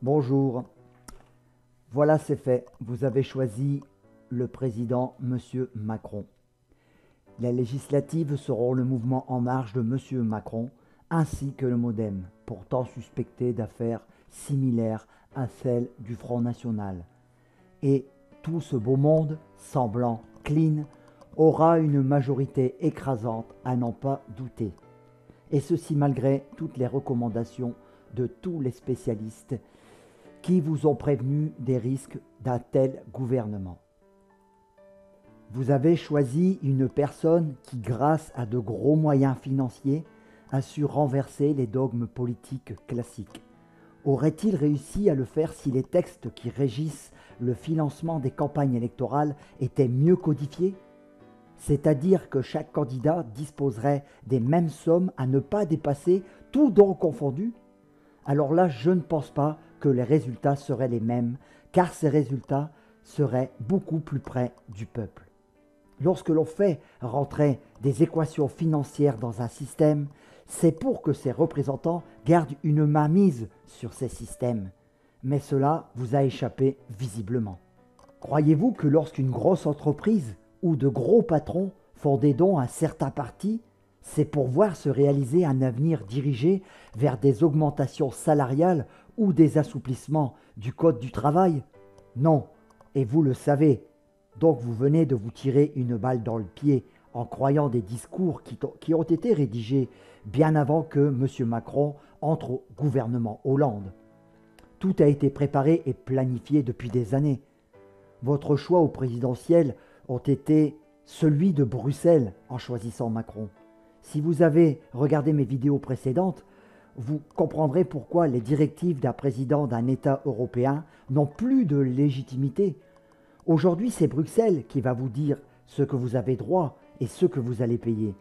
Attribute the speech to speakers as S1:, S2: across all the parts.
S1: Bonjour, voilà c'est fait, vous avez choisi le président Monsieur Macron. Les législatives seront le mouvement En Marche de Monsieur Macron ainsi que le MoDem, pourtant suspecté d'affaires similaires à celles du Front National. Et tout ce beau monde, semblant clean, aura une majorité écrasante à n'en pas douter. Et ceci malgré toutes les recommandations de tous les spécialistes qui vous ont prévenu des risques d'un tel gouvernement. Vous avez choisi une personne qui, grâce à de gros moyens financiers, a su renverser les dogmes politiques classiques. Aurait-il réussi à le faire si les textes qui régissent le financement des campagnes électorales étaient mieux codifiés ? C'est-à-dire que chaque candidat disposerait des mêmes sommes à ne pas dépasser, tout dons confondus ? Alors là, je ne pense pas que les résultats seraient les mêmes, car ces résultats seraient beaucoup plus près du peuple. Lorsque l'on fait rentrer des équations financières dans un système, c'est pour que ses représentants gardent une mainmise sur ces systèmes. Mais cela vous a échappé visiblement. Croyez-vous que lorsqu'une grosse entreprise ou de gros patrons font des dons à certains partis, c'est pour voir se réaliser un avenir dirigé vers des augmentations salariales ou des assouplissements du Code du travail? Non, et vous le savez. Donc vous venez de vous tirer une balle dans le pied en croyant des discours qui ont été rédigés bien avant que M. Macron entre au gouvernement Hollande. Tout a été préparé et planifié depuis des années. Votre choix au présidentiel ont été celui de Bruxelles en choisissant Macron. Si vous avez regardé mes vidéos précédentes, vous comprendrez pourquoi les directives d'un président d'un État européen n'ont plus de légitimité. Aujourd'hui, c'est Bruxelles qui va vous dire ce que vous avez droit et ce que vous allez payer.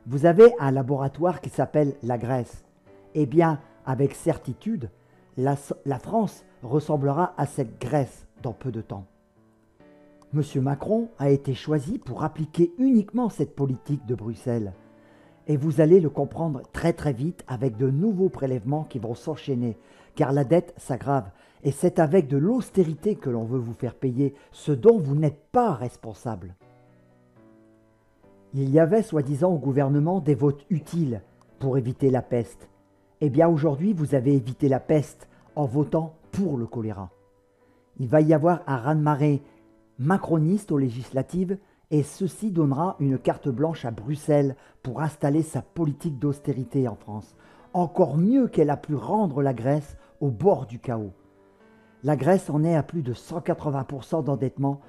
S1: Vous avez un laboratoire qui s'appelle la Grèce. Eh bien, avec certitude, la France ressemblera à cette Grèce dans peu de temps. M. Macron a été choisi pour appliquer uniquement cette politique de Bruxelles. Et vous allez le comprendre très très vite avec de nouveaux prélèvements qui vont s'enchaîner, car la dette s'aggrave. Et c'est avec de l'austérité que l'on veut vous faire payer ce dont vous n'êtes pas responsable. Il y avait soi-disant au gouvernement des votes utiles pour éviter la peste. Eh bien aujourd'hui, vous avez évité la peste en votant pour le choléra. Il va y avoir un raz-de-marée macroniste aux législatives et ceci donnera une carte blanche à Bruxelles pour installer sa politique d'austérité en France. Encore mieux qu'elle a pu rendre la Grèce au bord du chaos. La Grèce en est à plus de 180% d'endettement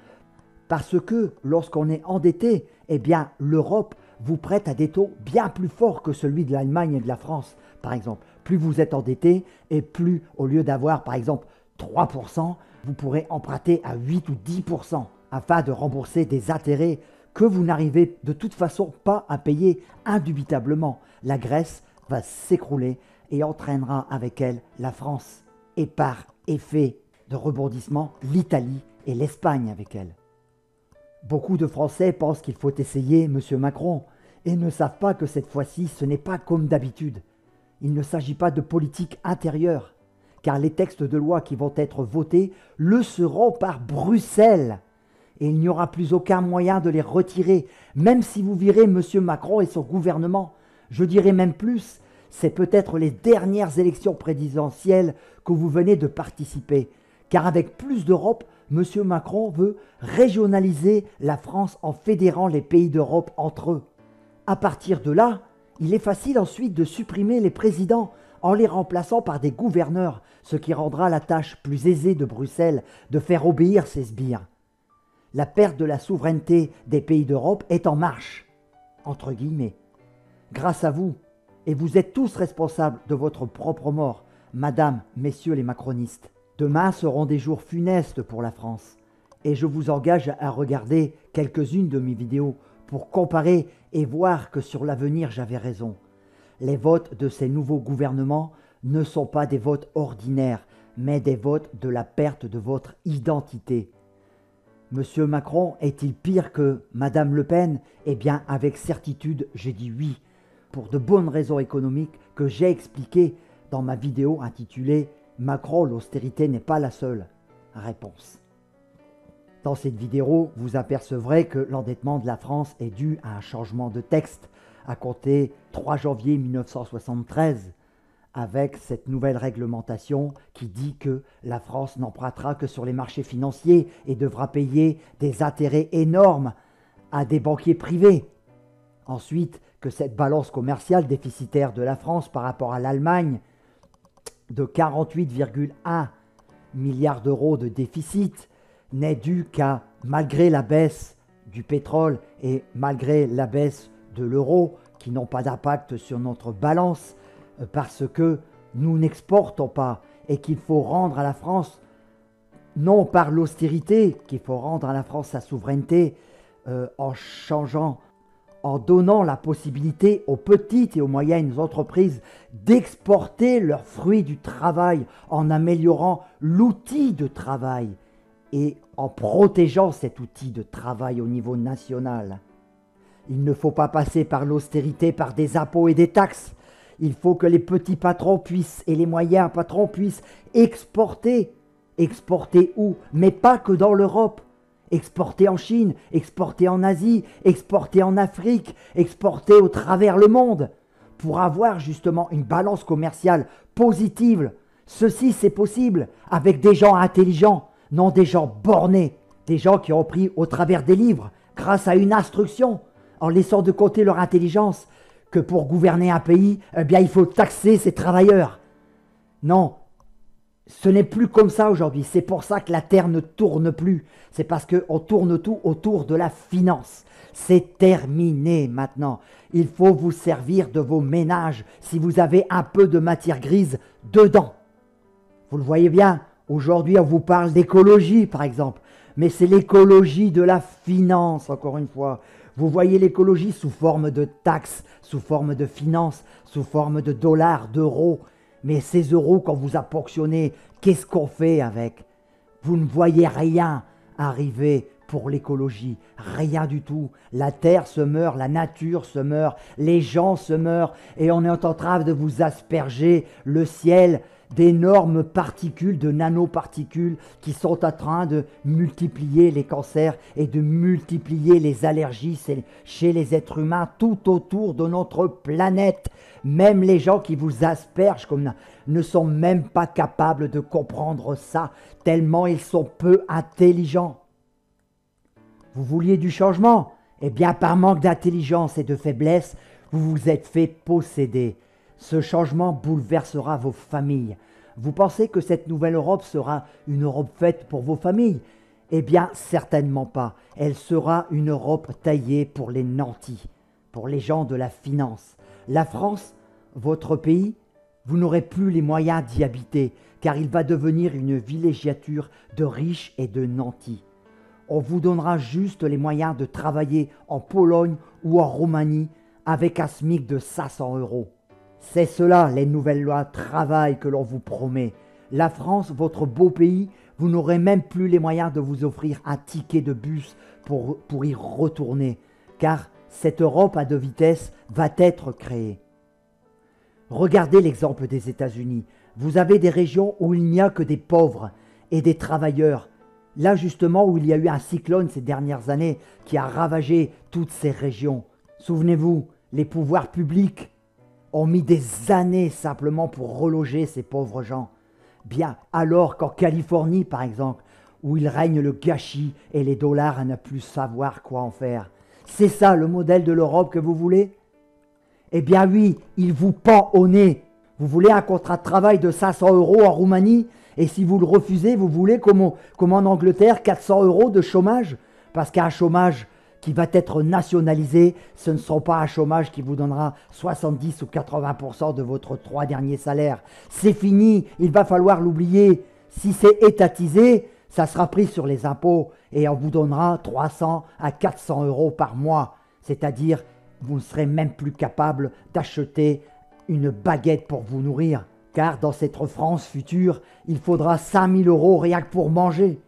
S1: parce que lorsqu'on est endetté, eh bien l'Europe vous prête à des taux bien plus forts que celui de l'Allemagne et de la France, par exemple. Plus vous êtes endetté et plus, au lieu d'avoir par exemple 3%, vous pourrez emprunter à 8 ou 10% afin de rembourser des intérêts que vous n'arrivez de toute façon pas à payer indubitablement. La Grèce va s'écrouler et entraînera avec elle la France. Et par effet de rebondissement, l'Italie et l'Espagne avec elle. Beaucoup de Français pensent qu'il faut essayer M. Macron et ne savent pas que cette fois-ci, ce n'est pas comme d'habitude. Il ne s'agit pas de politique intérieure, car les textes de loi qui vont être votés le seront par Bruxelles. Et il n'y aura plus aucun moyen de les retirer, même si vous virez M. Macron et son gouvernement. Je dirais même plus, c'est peut-être les dernières élections présidentielles que vous venez de participer. Car avec plus d'Europe, M. Macron veut régionaliser la France en fédérant les pays d'Europe entre eux. À partir de là, il est facile ensuite de supprimer les présidents en les remplaçant par des gouverneurs, ce qui rendra la tâche plus aisée de Bruxelles de faire obéir ses sbires. La perte de la souveraineté des pays d'Europe est en marche, entre guillemets. Grâce à vous, et vous êtes tous responsables de votre propre mort, madame, messieurs les macronistes. Demain seront des jours funestes pour la France, et je vous engage à regarder quelques-unes de mes vidéos pour comparer et voir que sur l'avenir j'avais raison. Les votes de ces nouveaux gouvernements ne sont pas des votes ordinaires, mais des votes de la perte de votre identité. Monsieur Macron est-il pire que Madame Le Pen? Eh bien, avec certitude, j'ai dit oui, pour de bonnes raisons économiques que j'ai expliquées dans ma vidéo intitulée Macron, l'austérité n'est pas la seule réponse. Dans cette vidéo, vous apercevrez que l'endettement de la France est dû à un changement de texte à compter 3 janvier 1973, avec cette nouvelle réglementation qui dit que la France n'empruntera que sur les marchés financiers et devra payer des intérêts énormes à des banquiers privés. Ensuite, que cette balance commerciale déficitaire de la France par rapport à l'Allemagne de 48,1 milliards d'euros de déficit n'est due qu'à, malgré la baisse du pétrole et malgré la baisse de l'euro, qui n'ont pas d'impact sur notre balance, parce que nous n'exportons pas et qu'il faut rendre à la France, non par l'austérité, qu'il faut rendre à la France sa souveraineté en changeant, en donnant la possibilité aux petites et aux moyennes entreprises d'exporter leurs fruits du travail, en améliorant l'outil de travail et en protégeant cet outil de travail au niveau national. Il ne faut pas passer par l'austérité, par des impôts et des taxes. Il faut que les petits patrons puissent et les moyens patrons puissent exporter. Exporter où? Mais pas que dans l'Europe. Exporter en Chine, exporter en Asie, exporter en Afrique, exporter au travers le monde. Pour avoir justement une balance commerciale positive. Ceci, c'est possible avec des gens intelligents, non des gens bornés. Des gens qui ont appris au travers des livres, grâce à une instruction, en laissant de côté leur intelligence, que pour gouverner un pays, eh bien, il faut taxer ses travailleurs. Non, ce n'est plus comme ça aujourd'hui. C'est pour ça que la Terre ne tourne plus. C'est parce qu'on tourne tout autour de la finance. C'est terminé maintenant. Il faut vous servir de vos ménages si vous avez un peu de matière grise dedans. Vous le voyez bien, aujourd'hui on vous parle d'écologie par exemple. Mais c'est l'écologie de la finance, encore une fois. Vous voyez l'écologie sous forme de taxes, sous forme de finances, sous forme de dollars, d'euros. Mais ces euros qu'on vous a ponctionnés, qu'est-ce qu'on fait avec? Vous ne voyez rien arriver pour l'écologie, rien du tout. La terre se meurt, la nature se meurt, les gens se meurent et on est en train de vous asperger le ciel d'énormes particules, de nanoparticules qui sont en train de multiplier les cancers et de multiplier les allergies chez les êtres humains tout autour de notre planète. Même les gens qui vous aspergent comme ne sont même pas capables de comprendre ça, tellement ils sont peu intelligents. Vous vouliez du changement? Eh bien, par manque d'intelligence et de faiblesse, vous vous êtes fait posséder. Ce changement bouleversera vos familles. Vous pensez que cette nouvelle Europe sera une Europe faite pour vos familles? Eh bien, certainement pas. Elle sera une Europe taillée pour les nantis, pour les gens de la finance. La France, votre pays, vous n'aurez plus les moyens d'y habiter, car il va devenir une villégiature de riches et de nantis. On vous donnera juste les moyens de travailler en Pologne ou en Roumanie avec un SMIC de 500 €. C'est cela, les nouvelles lois travail que l'on vous promet. La France, votre beau pays, vous n'aurez même plus les moyens de vous offrir un ticket de bus pour y retourner, car cette Europe à deux vitesses va être créée. Regardez l'exemple des États-Unis. Vous avez des régions où il n'y a que des pauvres et des travailleurs. Là justement où il y a eu un cyclone ces dernières années qui a ravagé toutes ces régions. Souvenez-vous, les pouvoirs publics ont mis des années simplement pour reloger ces pauvres gens. Bien, alors qu'en Californie, par exemple, où il règne le gâchis et les dollars à ne plus savoir quoi en faire. C'est ça le modèle de l'Europe que vous voulez? Eh bien oui, il vous pend au nez. Vous voulez un contrat de travail de 500 € en Roumanie? Et si vous le refusez, vous voulez, comme en Angleterre, 400 € de chômage? Parce qu'un chômage qui va être nationalisé, ce ne sera pas un chômage qui vous donnera 70 ou 80% de votre 3 derniers salaires. C'est fini, il va falloir l'oublier. Si c'est étatisé, ça sera pris sur les impôts et on vous donnera 300 à 400 € par mois. C'est-à-dire, vous ne serez même plus capable d'acheter une baguette pour vous nourrir. Car dans cette France future, il faudra 5000 € rien que pour manger.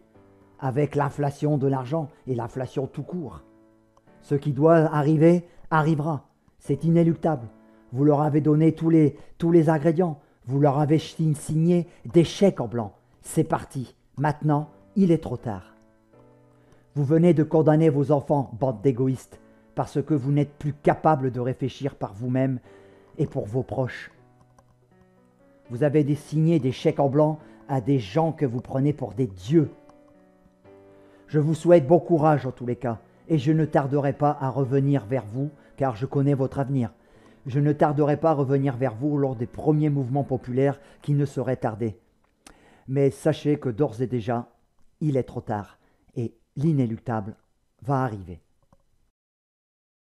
S1: Avec l'inflation de l'argent et l'inflation tout court. Ce qui doit arriver, arrivera. C'est inéluctable. Vous leur avez donné tous les ingrédients. Vous leur avez signé des chèques en blanc. C'est parti. Maintenant, il est trop tard. Vous venez de condamner vos enfants, bande d'égoïstes, parce que vous n'êtes plus capable de réfléchir par vous-même et pour vos proches. Vous avez signé des chèques en blanc à des gens que vous prenez pour des dieux. Je vous souhaite bon courage en tous les cas, et je ne tarderai pas à revenir vers vous, car je connais votre avenir. Je ne tarderai pas à revenir vers vous lors des premiers mouvements populaires qui ne seraient tardés. Mais sachez que d'ores et déjà, il est trop tard, et l'inéluctable va arriver.